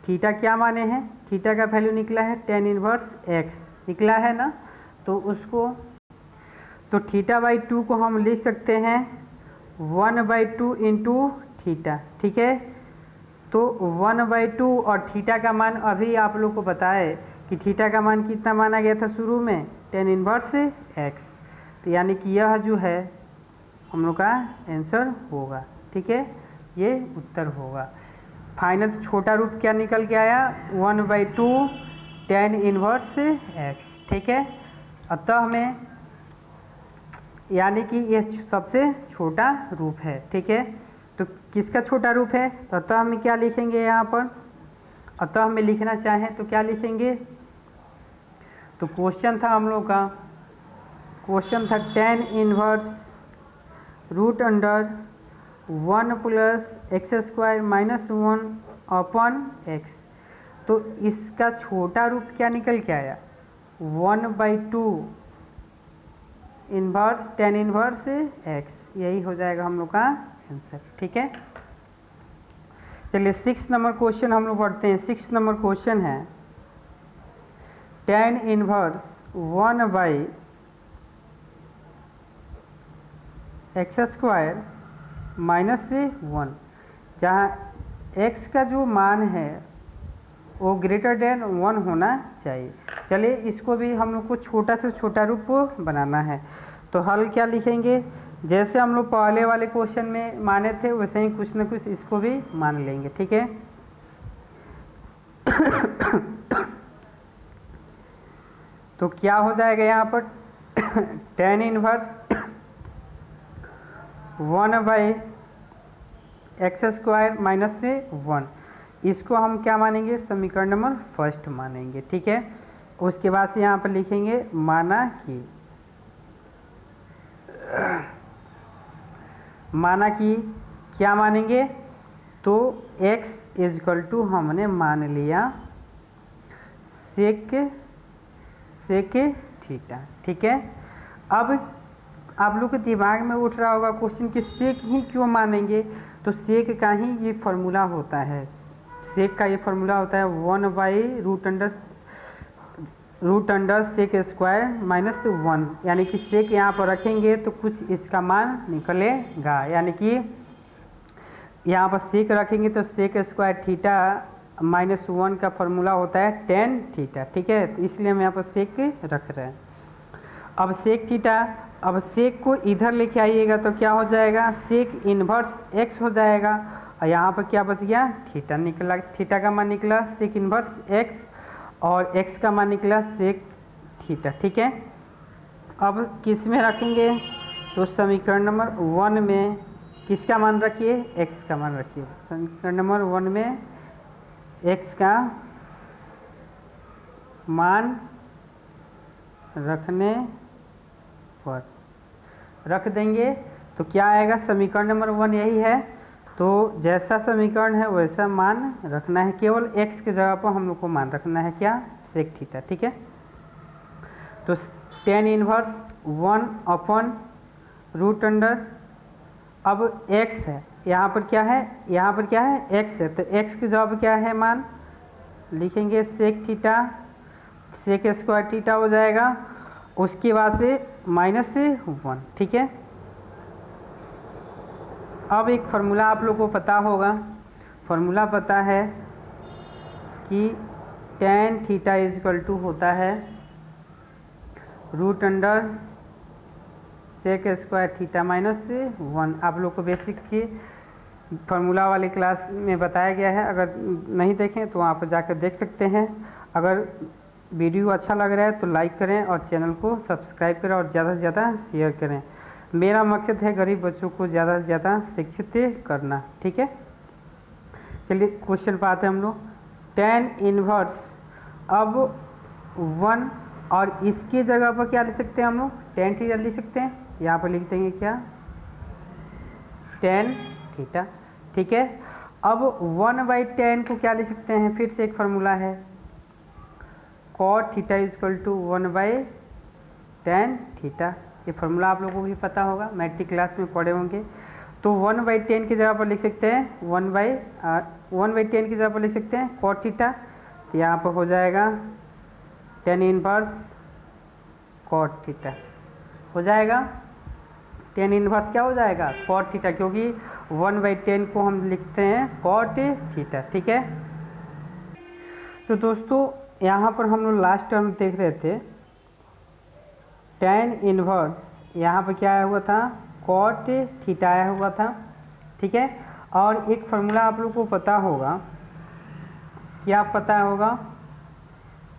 थीटा क्या माने हैं? थीटा का वैल्यू निकला है tan इनवर्स x निकला है ना, तो उसको, तो थीटा बाई 2 को हम लिख सकते हैं 1 बाई 2 इंटू थीटा, ठीक है। तो 1 बाई 2, और थीटा का मान अभी आप लोग को बताए कि थीटा का मान कितना माना गया था शुरू में? tan inverse x। तो यानी कि यह जो है हम लोग का आंसर होगा, ठीक है, ये उत्तर होगा। फाइनल छोटा रूट क्या निकल के आया? 1 बाई 2 tan इनवर्स x, ठीक है। अतः हमें, यानी कि ये सबसे छोटा रूप है, ठीक है। तो किसका छोटा रूप है? तो अतः हम क्या लिखेंगे यहाँ पर? अतः हमें लिखना चाहें तो क्या लिखेंगे? तो क्वेश्चन था हम लोग का, क्वेश्चन था tan inverse root under 1 plus x square minus 1 upon x. तो इसका छोटा रूप क्या निकल के आया? 1 by 2 inverse tan inverse x, यही हो जाएगा हम लोग का आंसर, ठीक है। चलिए 6 नंबर क्वेश्चन हम लोग पढ़ते हैं। 6 नंबर क्वेश्चन है tan इनवर्स 1/x² माइनस से 1, जहाँ x का जो मान है वो ग्रेटर देन 1 होना चाहिए। चलिए इसको भी हम लोग को छोटा से छोटा रूप बनाना है। तो हल क्या लिखेंगे, जैसे हम लोग पहले वाले क्वेश्चन में माने थे वैसे ही कुछ ना कुछ इसको भी मान लेंगे, ठीक है। तो क्या हो जाएगा यहाँ पर tan इनवर्स 1/x² माइनस से 1, इसको हम क्या मानेंगे, समीकरण नंबर फर्स्ट मानेंगे, ठीक है। उसके बाद से यहाँ पर लिखेंगे माना कि क्या मानेंगे, तो x = हमने मान लिया सेक थीटा, ठीक है। अब आप लोग के दिमाग में उठ रहा होगा क्वेश्चन कि सेक ही क्यों मानेंगे, तो सेक का ही ये फॉर्मूला होता है। सेक का ये फॉर्मूला होता है 1/√sec² माइनस 1, यानी कि सेक यहाँ पर रखेंगे तो कुछ इसका मान निकलेगा, यानी कि यहाँ पर सेक रखेंगे तो sec² थीटा माइनस 1 का फॉर्मूला होता है tan थीटा, ठीक है। तो इसलिए हम यहाँ पर सेक रख रहे हैं। अब सेक थीटा, अब सेक को इधर लेके आइएगा तो क्या हो जाएगा, सेक इनवर्स x हो जाएगा, और यहाँ पर क्या बच गया, थीटा निकला। थीटा का मान निकला सेक इनवर्स x, और x का मान निकला सेक थीटा, ठीक है। अब किस में रखेंगे, तो समीकरण नंबर 1 में किसका मान रखिए, x का मान रखिए। समीकरण नंबर 1 में x का मान रखने पर रख देंगे तो क्या आएगा, समीकरण नंबर 1 यही है। तो जैसा समीकरण है वैसा मान रखना है, केवल x के जगह पर हम लोग को मान रखना है क्या, सेक थीटा, ठीक है। तो tan इनवर्स 1/√, अब x है, यहाँ पर क्या है, यहाँ पर क्या है, x है, तो x की जगह पर क्या है मान लिखेंगे सेक थीटा, sec² थीटा हो जाएगा। उसके बाद से माइनस से 1, ठीक है। अब एक फार्मूला आप लोग को पता होगा, फार्मूला पता है कि tan थीटा = होता है √sec² थीटा माइनस से 1। आप लोग को बेसिक की फार्मूला वाले क्लास में बताया गया है, अगर नहीं देखें तो वहाँ पर जाकर देख सकते हैं। अगर वीडियो अच्छा लग रहा है तो लाइक करें और चैनल को सब्सक्राइब करें और ज़्यादा से ज़्यादा शेयर करें। मेरा मकसद है गरीब बच्चों को ज़्यादा से ज़्यादा शिक्षित करना, ठीक है। चलिए क्वेश्चन पर आते हैं हम लोग। tan इनवर्स अब 1, और इसकी जगह पर क्या लिख सकते हैं हम लोग, tan थीटा लिख सकते हैं। यहाँ पर लिख देंगे क्या, tan थीटा, ठीक है। अब 1/tan को क्या लिख सकते हैं, फिर से एक फार्मूला है cot थीटा = 1/tan थीटा। ये फार्मूला आप लोगों को भी पता होगा, मैट्रिक क्लास में पढ़े होंगे। तो 1/tan की जगह पर लिख सकते हैं 1/tan की जगह पर लिख सकते हैं cot थीटा, तो यहाँ पर हो जाएगा tan इनवर्स cot थीटा हो जाएगा। tan इनवर्स क्या हो जाएगा, cot थीटा, क्योंकि 1/tan को हम लिखते हैं cot थीटा, ठीक है। तो दोस्तों यहाँ पर हम लोग लास्ट टर्म देख रहे थे, tan इनवर्स यहाँ पर क्या आया हुआ था, cot थीटा आया हुआ था, ठीक है। और एक फार्मूला आप लोग को पता होगा, क्या पता होगा,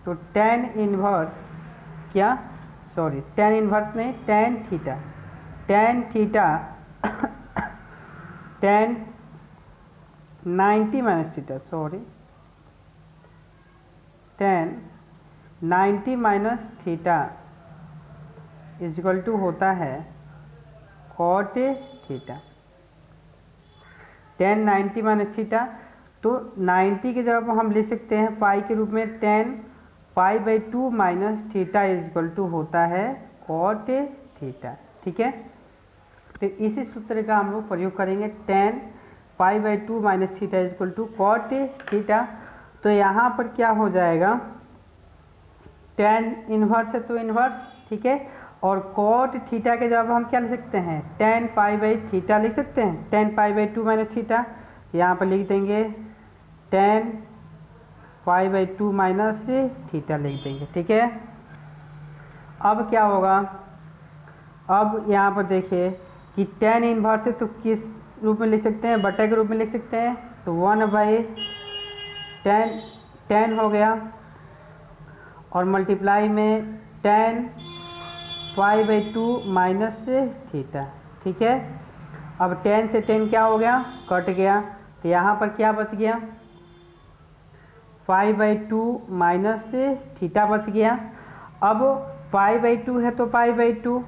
तो tan इनवर्स tan इनवर्स नहीं, tan theta tan 90 minus theta, tan 90 minus theta = होता है cot theta. tan 90 minus theta, तो 90 की जगह पर हम लिख सकते हैं पाई के रूप में tan π/2 माइनस थीटा = होता है cot थीटा, ठीक है। तो इसी सूत्र का हम लोग प्रयोग करेंगे tan pi by 2 minus theta is equal to cot theta. तो यहाँ पर क्या हो जाएगा, टेन इन्वर्स है तो इन्वर्स, ठीक है। और कॉट थीटा के जब हम क्या लिख सकते हैं, टेन पाई बाई थीटा लिख सकते हैं, ten pi by 2 minus theta. यहाँ पर लिख देंगे ten pi by 2 minus theta लिख देंगे, ठीक है। अब क्या होगा, अब यहाँ पर देखिए कि टेन इन्वर्स है तो किस रूप में लिख सकते हैं, बटे के रूप में लिख सकते हैं। तो 1/10 10 हो गया, और मल्टीप्लाई में ten pi by 2 minus theta, ठीक है। अब 10 से 10 क्या हो गया, कट गया। तो यहाँ पर क्या बच गया, पाई बाई 2 माइनस थीटा बच गया। अब पाई बाई 2 है तो पाई बाई 2,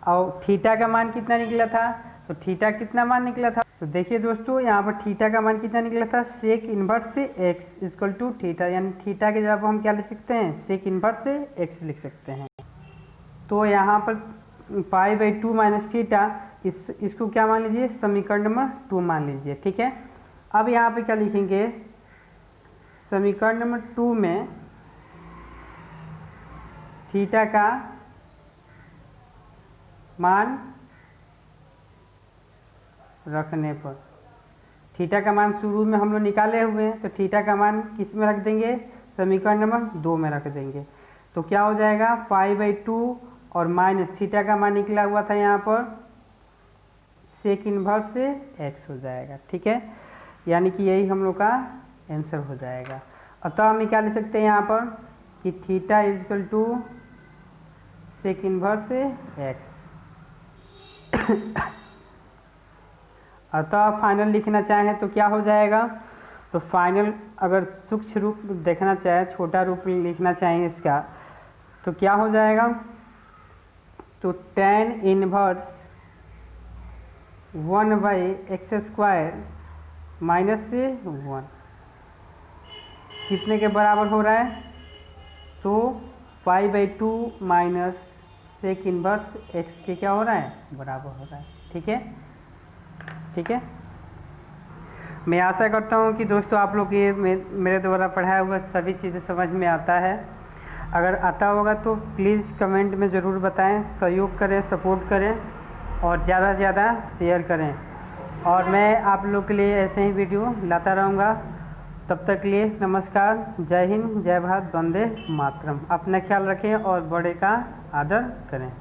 और थीटा का मान कितना निकला था, तो थीटा कितना मान निकला था, तो देखिए दोस्तों यहाँ पर थीटा का मान कितना निकला था, सेक इन्वर्स से एक्स इक्वल टू थीटा, यानी थीटा के जगह हम क्या लिख सकते हैं, सेक इन्वर्स से एक्स लिख सकते हैं। तो यहाँ पर पाई बाई 2 माइनस थीटा, इसको क्या मान लीजिए, समीकरण नंबर 2 मान लीजिए, ठीक है। अब यहाँ पे क्या लिखेंगे, समीकरण नंबर 2 में थीटा का मान रखने पर, थीटा का मान शुरू में हम लोग निकाले हुए हैं, तो थीटा का मान किस में रख देंगे, समीकरण नंबर 2 में रख देंगे। तो क्या हो जाएगा, पाई बाई 2 और माइनस थीटा का मान निकला हुआ था यहाँ पर सेक इन्वर्स से एक्स हो जाएगा, ठीक है। यानी कि यही हम लोग का आंसर हो जाएगा। अतः हम क्या लिख सकते हैं यहाँ पर कि theta is equal to sec inverse से एक्स। अतः फाइनल लिखना चाहें तो क्या हो जाएगा, तो फाइनल अगर सूक्ष्म रूप देखना चाहे, छोटा रूप लिखना चाहें इसका, तो क्या हो जाएगा, तो टेन इनवर्स 1/x² माइनस से 1 कितने के बराबर हो रहा है, तो pi by 2 minus sec inverse x के क्या हो रहा है, बराबर हो रहा है, ठीक है। ठीक है, मैं आशा करता हूँ कि दोस्तों आप लोग ये मेरे द्वारा पढ़ाया हुआ सभी चीज़ें समझ में आता है। अगर आता होगा तो प्लीज़ कमेंट में ज़रूर बताएं, सहयोग करें, सपोर्ट करें और ज़्यादा से ज़्यादा शेयर करें। और मैं आप लोग के लिए ऐसे ही वीडियो लाता रहूँगा। तब तक के लिए नमस्कार, जय हिंद, जय भारत, वंदे मातरम। अपना ख्याल रखें और बड़े का आदर करें।